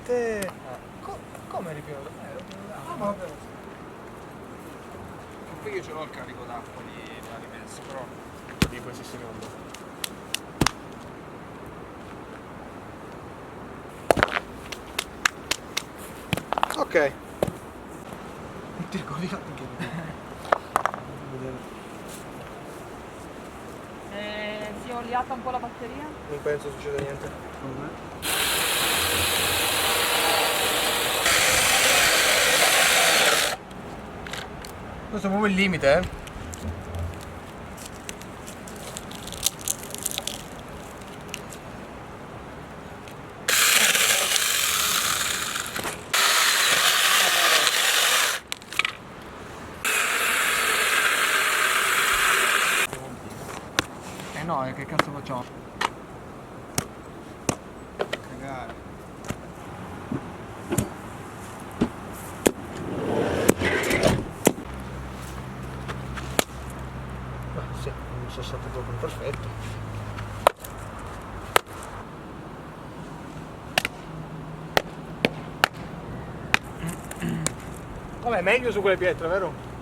veramente... Come ripiodo? Ma poi io ce l'ho il carico d'acqua di rimesso, però Di questi secondi. Ok. Non ti ricordi che Si è oliata un po' la batteria? non penso succeda niente. Questo è proprio il limite, eh? No, che cazzo facciamo? cagare. Ma sì, non sono stato proprio perfetto. Vabbè, meglio su quelle pietre, vero?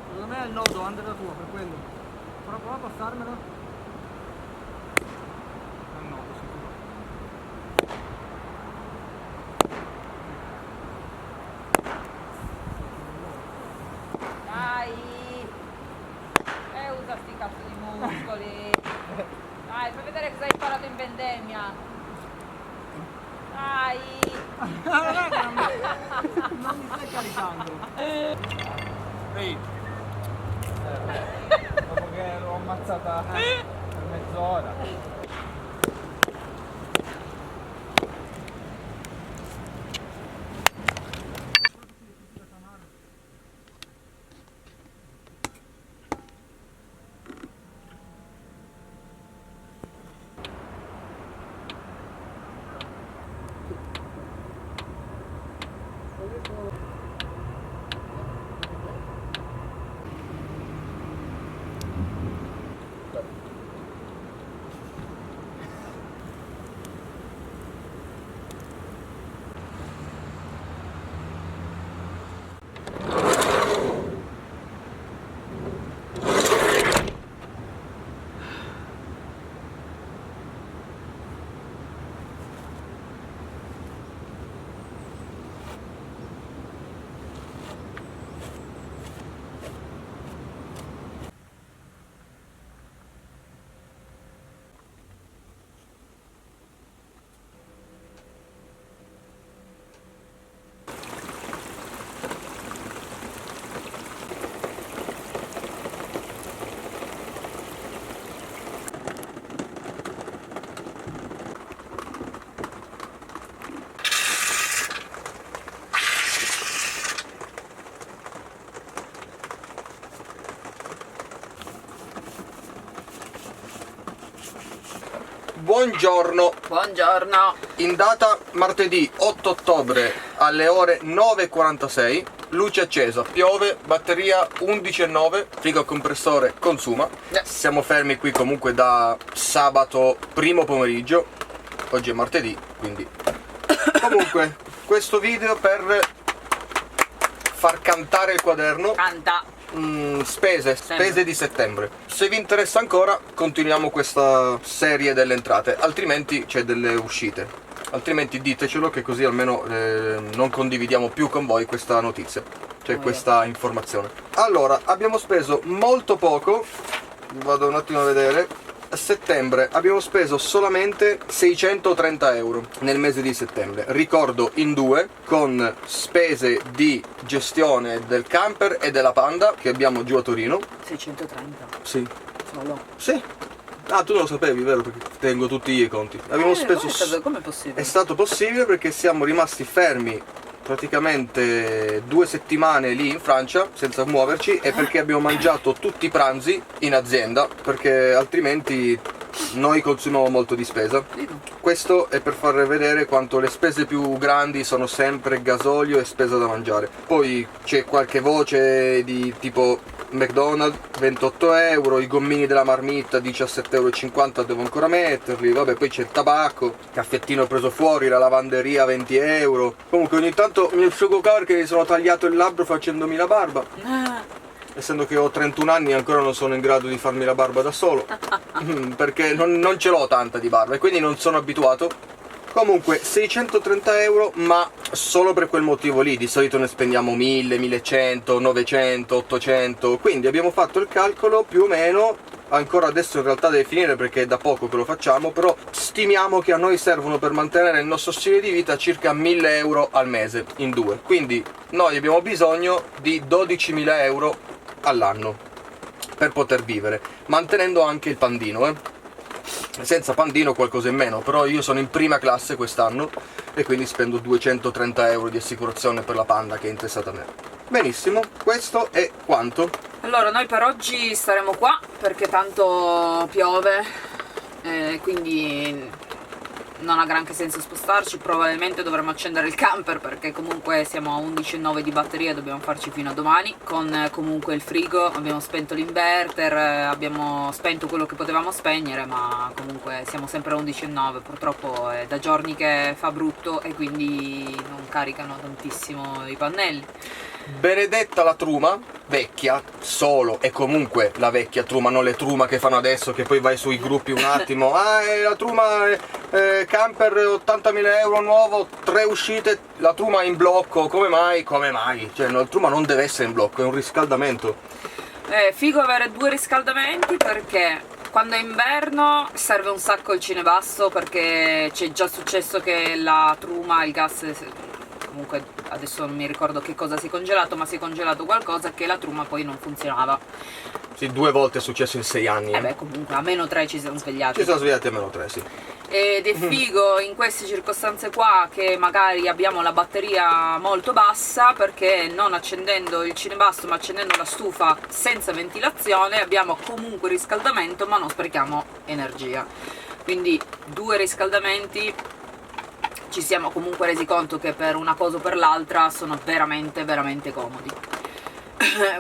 Secondo me è il nodo, anda da tua, per quello. Prova a passarmelo. È il nodo, sicuro. Dai! Usa sti cazzo di muscoli! Dai, fai vedere cosa hai imparato in vendemmia! Dai! Non mi stai caricando. Ehi! Dopo che l'ho ammazzata per mezz'ora. Buongiorno, Buongiorno! in data martedì 8 ottobre alle ore 9:46, luce accesa, piove, batteria 11,9, frigo compressore consuma. Siamo fermi qui comunque da sabato primo pomeriggio, oggi è martedì, quindi... Comunque, questo video per far cantare il quaderno. Canta! Spese di settembre. Se vi interessa ancora, continuiamo questa serie delle entrate, altrimenti c'è delle uscite. Altrimenti ditecelo, che così almeno non condividiamo più con voi questa notizia, cioè questa informazione. Allora, abbiamo speso molto poco, vado un attimo a vedere. A settembre abbiamo speso solamente 630 euro nel mese di settembre, ricordo in due, con spese di gestione del camper e della Panda che abbiamo giù a Torino. 630? Sì. Solo? Sì. Ah, tu non lo sapevi, vero? Perché tengo tutti i conti. Abbiamo speso... Com'è possibile? È stato possibile perché siamo rimasti fermi praticamente 2 settimane lì in Francia senza muoverci, e perché abbiamo mangiato tutti i pranzi in azienda, perché altrimenti noi consumiamo molto di spesa. Questo è per far vedere quanto le spese più grandi sono sempre gasolio e spesa da mangiare. Poi c'è qualche voce di tipo McDonald's 28 euro, i gommini della marmitta 17,50 € devo ancora metterli, vabbè, poi c'è il tabacco, caffettino preso fuori, la lavanderia 20 euro. Comunque ogni tanto mi asciugo perché mi sono tagliato il labbro facendomi la barba. Essendo che ho 31 anni ancora non sono in grado di farmi la barba da solo, perché non ce l'ho tanta di barba e quindi non sono abituato. Comunque 630 euro, ma solo per quel motivo lì. Di solito ne spendiamo 1000, 1100, 900, 800. Quindi abbiamo fatto il calcolo più o meno. Ancora adesso in realtà deve finire perché è da poco che lo facciamo, però stimiamo che a noi servono per mantenere il nostro stile di vita circa 1000 euro al mese in due. Quindi noi abbiamo bisogno di 12.000 euro all'anno per poter vivere, mantenendo anche il pandino, Senza pandino qualcosa in meno, però io sono in prima classe quest'anno e quindi spendo 230 euro di assicurazione per la Panda che è interessata a me. Benissimo, questo è quanto? Allora, noi per oggi staremo qua perché tanto piove, quindi non ha granché senso spostarci. Probabilmente dovremo accendere il camper perché comunque siamo a 11,9 di batteria, dobbiamo farci fino a domani. Con comunque il frigo, abbiamo spento l'inverter, abbiamo spento quello che potevamo spegnere, ma comunque siamo sempre a 11,9. Purtroppo è da giorni che fa brutto e quindi non caricano tantissimo i pannelli. Benedetta la truma, vecchia, solo, e comunque la vecchia truma, non le truma che fanno adesso, che poi vai sui gruppi un attimo, la truma camper 80.000 euro nuovo, 3 uscite, la truma in blocco, come mai? Come mai? Cioè la truma non deve essere in blocco, è un riscaldamento. È figo avere 2 riscaldamenti perché quando è inverno serve un sacco il cinebasso, perché c'è già successo che la truma, il gas, comunque adesso non mi ricordo che cosa si è congelato, ma si è congelato qualcosa che la truma poi non funzionava. Sì, 2 volte è successo in 6 anni. Beh, comunque a -3 ci siamo svegliati. Ci siamo svegliati a -3, sì. Ed è figo in queste circostanze qua che magari abbiamo la batteria molto bassa, perché non accendendo il cinebasso ma accendendo la stufa senza ventilazione abbiamo comunque riscaldamento ma non sprechiamo energia. Quindi 2 riscaldamenti. Ci siamo comunque resi conto che per una cosa o per l'altra sono veramente veramente comodi.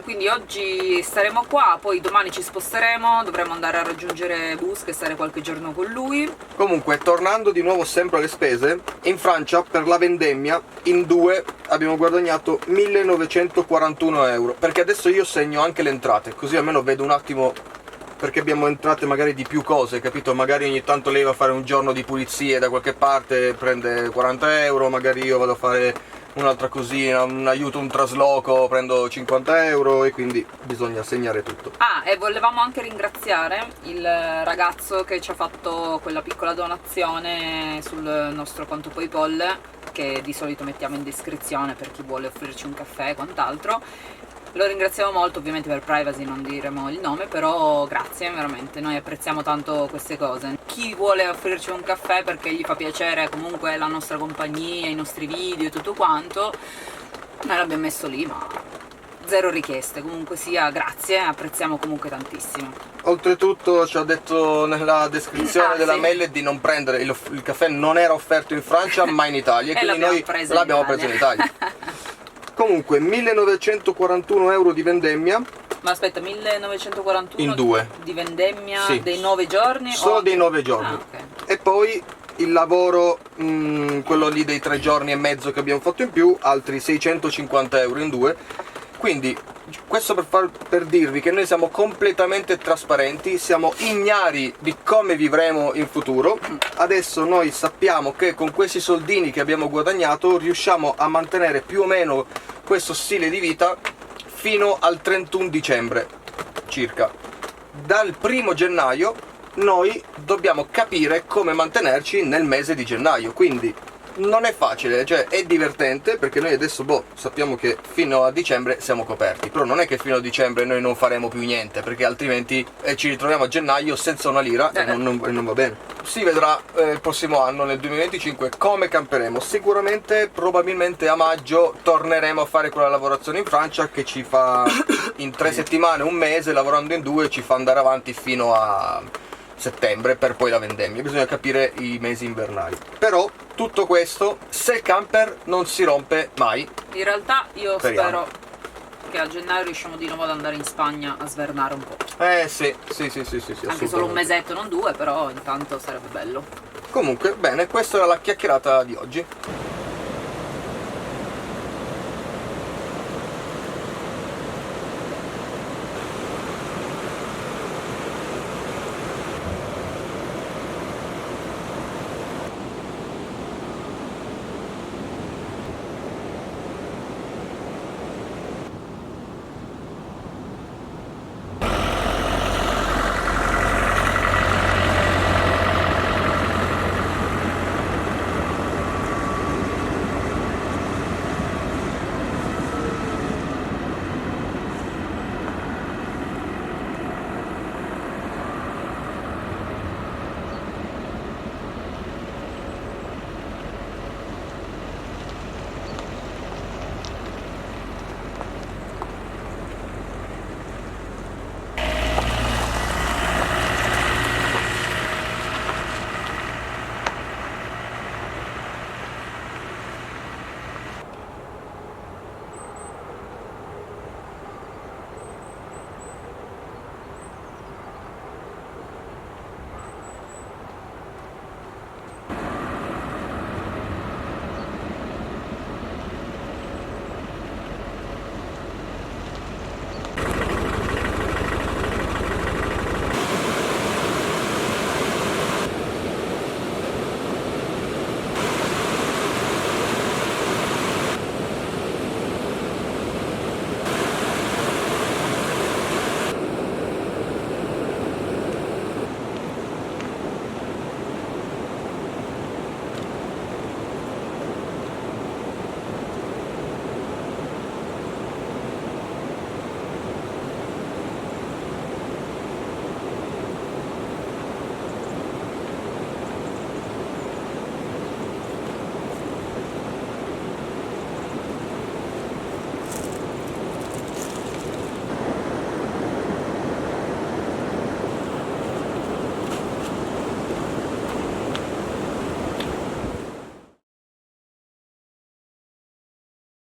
Quindi oggi staremo qua, poi domani ci sposteremo, dovremo andare a raggiungere Bus e stare qualche giorno con lui. Comunque, tornando di nuovo sempre alle spese, in Francia per la vendemmia in 2 abbiamo guadagnato 1941 euro, perché adesso io segno anche le entrate, così almeno vedo un attimo, perché abbiamo entrate magari di più cose, capito? Magari ogni tanto lei va a fare un giorno di pulizie da qualche parte, prende 40 euro, magari io vado a fare un'altra cosina, un aiuto, un trasloco, prendo 50 euro e quindi bisogna segnare tutto. Ah, e volevamo anche ringraziare il ragazzo che ci ha fatto quella piccola donazione sul nostro conto PayPal, che di solito mettiamo in descrizione per chi vuole offrirci un caffè e quant'altro. Lo ringraziamo molto, ovviamente per privacy non diremo il nome, però grazie, veramente, noi apprezziamo tanto queste cose. Chi vuole offrirci un caffè perché gli fa piacere comunque la nostra compagnia, i nostri video e tutto quanto, noi l'abbiamo messo lì, ma zero richieste, comunque sia, grazie, apprezziamo comunque tantissimo. Oltretutto ci ha detto nella descrizione della sì. mail di non prendere, il caffè non era offerto in Francia ma in Italia, e quindi noi l'abbiamo preso in Italia. Comunque 1941 euro di vendemmia. Ma aspetta, 1941 in 2 di vendemmia, sì, dei 9 giorni? Solo dei 9 giorni. Okay. E poi il lavoro, quello lì dei 3 giorni e mezzo che abbiamo fatto in più, altri 650 euro in 2. Quindi questo per dirvi che noi siamo completamente trasparenti, siamo ignari di come vivremo in futuro. Adesso noi sappiamo che con questi soldini che abbiamo guadagnato riusciamo a mantenere più o meno questo stile di vita fino al 31 dicembre circa. Dal 1° gennaio noi dobbiamo capire come mantenerci nel mese di gennaio, quindi non è facile, cioè è divertente perché noi adesso sappiamo che fino a dicembre siamo coperti, però non è che fino a dicembre noi non faremo più niente, perché altrimenti ci ritroviamo a gennaio senza una lira e non va bene. Si vedrà il prossimo anno, nel 2025, come camperemo. Sicuramente, probabilmente a maggio torneremo a fare quella lavorazione in Francia che ci fa in 3 settimane, un mese, lavorando in 2 ci fa andare avanti fino a settembre per poi la vendemmia. Bisogna capire i mesi invernali. Però tutto questo se il camper non si rompe mai. In realtà io speriamo. spero che a gennaio riusciamo di nuovo ad andare in Spagna a svernare un po'. Sì, Anche solo un mesetto, non due, però intanto sarebbe bello. Comunque, bene, questa era la chiacchierata di oggi.